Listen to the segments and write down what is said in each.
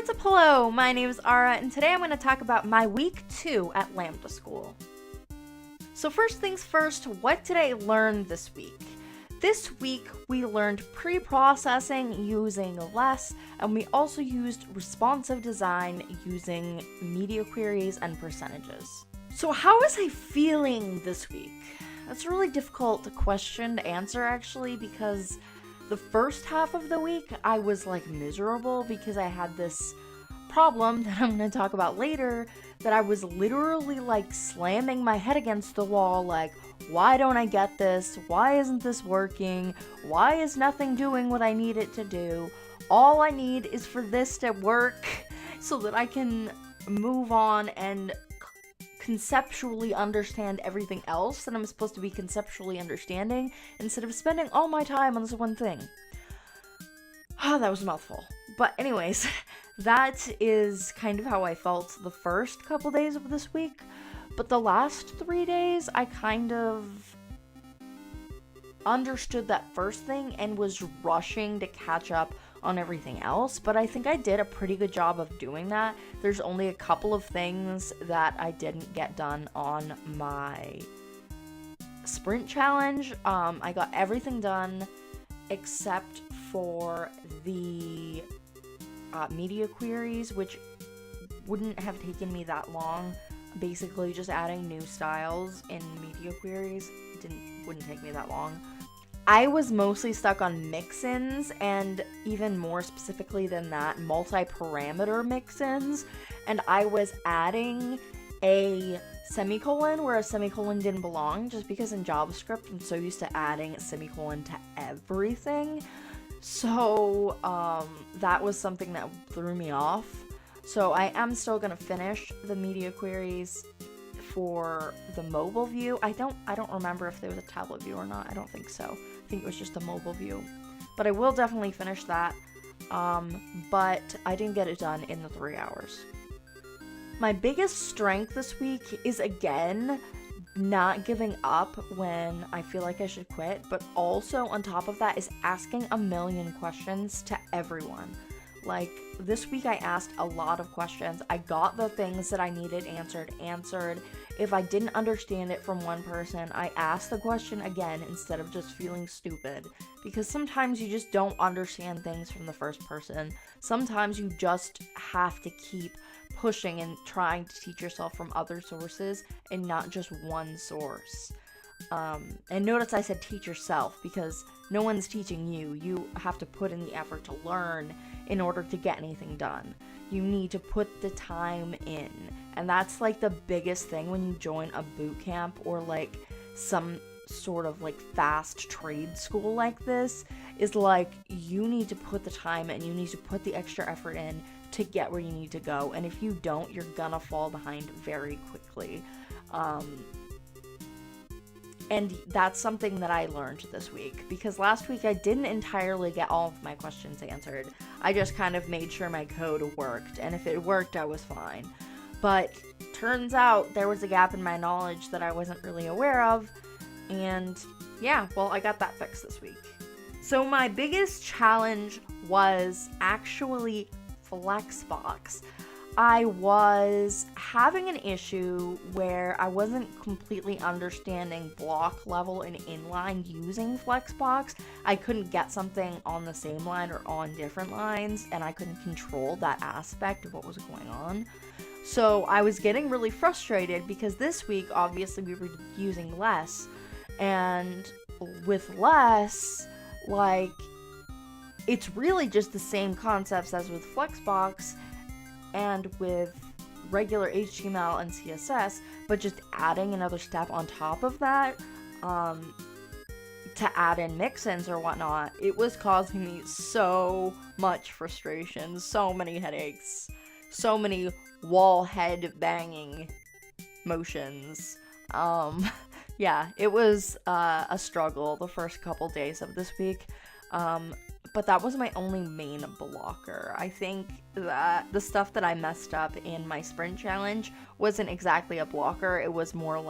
what's up? Hello, my name is Ara, and today I'm going to talk about my week 2 at Lambda School. So first things first, what did I learn this week? This week, we learned pre-processing using less, and we also used responsive design using media queries and percentages. So how was I feeling this week? That's a really difficult question to answer, actually, because the first half of the week, I was miserable because I had this problem that I'm going to talk about later, that I was literally slamming my head against the wall, why don't I get this? Why isn't this working? Why is nothing doing what I need it to do? All I need is for this to work so that I can move on and conceptually understand everything else that I'm supposed to be conceptually understanding instead of spending all my time on this one thing. That was a mouthful. But anyways, that is kind of how I felt the first couple days of this week. But the last 3 days, I kind of understood that first thing and was rushing to catch up on everything else, but I think I did a pretty good job of doing that. There's only a couple of things that I didn't get done on my sprint challenge. I got everything done except for the media queries, which wouldn't have taken me that long. Basically, just adding new styles in media queries wouldn't take me that long. I was mostly stuck on mix-ins, and even more specifically than that, multi-parameter mix-ins, and I was adding a semicolon where a semicolon didn't belong, just because in JavaScript I'm so used to adding a semicolon to everything. So that was something that threw me off. So I am still gonna finish the media queries for the mobile view. I don't remember if there was a tablet view or not. I don't think so. I think it was just a mobile view. But I will definitely finish that. But I didn't get it done in the 3 hours. My biggest strength this week is, again, not giving up when I feel like I should quit, but also on top of that is asking a million questions to everyone. This week I asked a lot of questions. I got the things that I needed answered. If I didn't understand it from one person, I asked the question again instead of just feeling stupid. Because sometimes you just don't understand things from the first person. Sometimes you just have to keep pushing and trying to teach yourself from other sources and not just one source. And notice I said teach yourself, because no one's teaching you. You have to put in the effort to learn in order to get anything done. You need to put the time in. And that's the biggest thing when you join a boot camp or some sort of fast trade school like this, is you need to put the time in, you need to put the extra effort in to get where you need to go. And if you don't, you're gonna fall behind very quickly. And that's something that I learned this week, because last week I didn't entirely get all of my questions answered. I just kind of made sure my code worked, and if it worked, I was fine. But turns out there was a gap in my knowledge that I wasn't really aware of, and yeah, well, I got that fixed this week. So my biggest challenge was actually Flexbox. I was having an issue where I wasn't completely understanding block level and inline using Flexbox. I couldn't get something on the same line or on different lines, and I couldn't control that aspect of what was going on. So I was getting really frustrated because this week, obviously, we were using less, and with less, it's really just the same concepts as with Flexbox and with regular HTML and CSS, but just adding another step on top of that, to add in mix-ins or whatnot. It was causing me so much frustration, so many headaches, so many wall head banging motions. Yeah, it was a struggle the first couple days of this week. But that was my only main blocker. I think that the stuff that I messed up in my sprint challenge wasn't exactly a blocker. It was more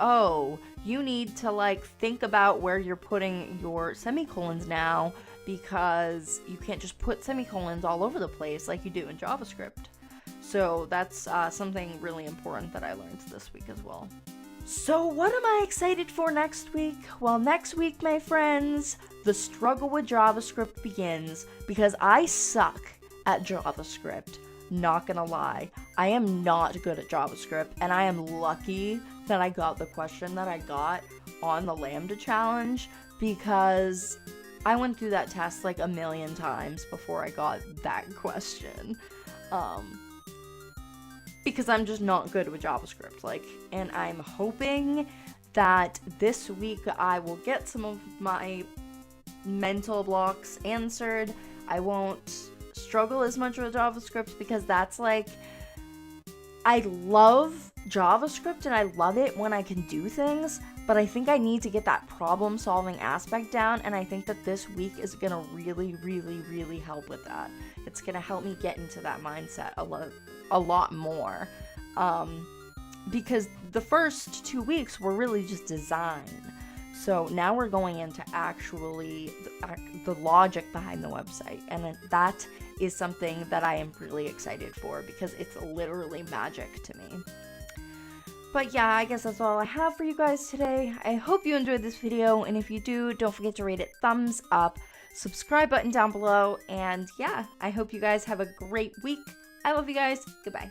oh, you need to think about where you're putting your semicolons now, because you can't just put semicolons all over the place like you do in JavaScript. So that's something really important that I learned this week as well. So what am I excited for next week? Well, next week, my friends, the struggle with JavaScript begins because I suck at JavaScript. Not gonna lie, I am not good at JavaScript, and I am lucky that I got the question that I got on the Lambda challenge, because I went through that test like a million times before I got that question. Because I'm just not good with JavaScript, and I'm hoping that this week I will get some of my mental blocks answered. I won't struggle as much with JavaScript, because that's I love JavaScript and I love it when I can do things, but I think I need to get that problem solving aspect down, and I think that this week is gonna really, really, really help with that. It's gonna help me get into that mindset a lot more, because the first 2 weeks were really just design. So now we're going into actually the logic behind the website, and that is something that I am really excited for, because it's literally magic to me. But yeah, I guess that's all I have for you guys today. I hope you enjoyed this video, and if you do, don't forget to rate it thumbs up, subscribe button down below, and yeah, I hope you guys have a great week. I love you guys. Goodbye.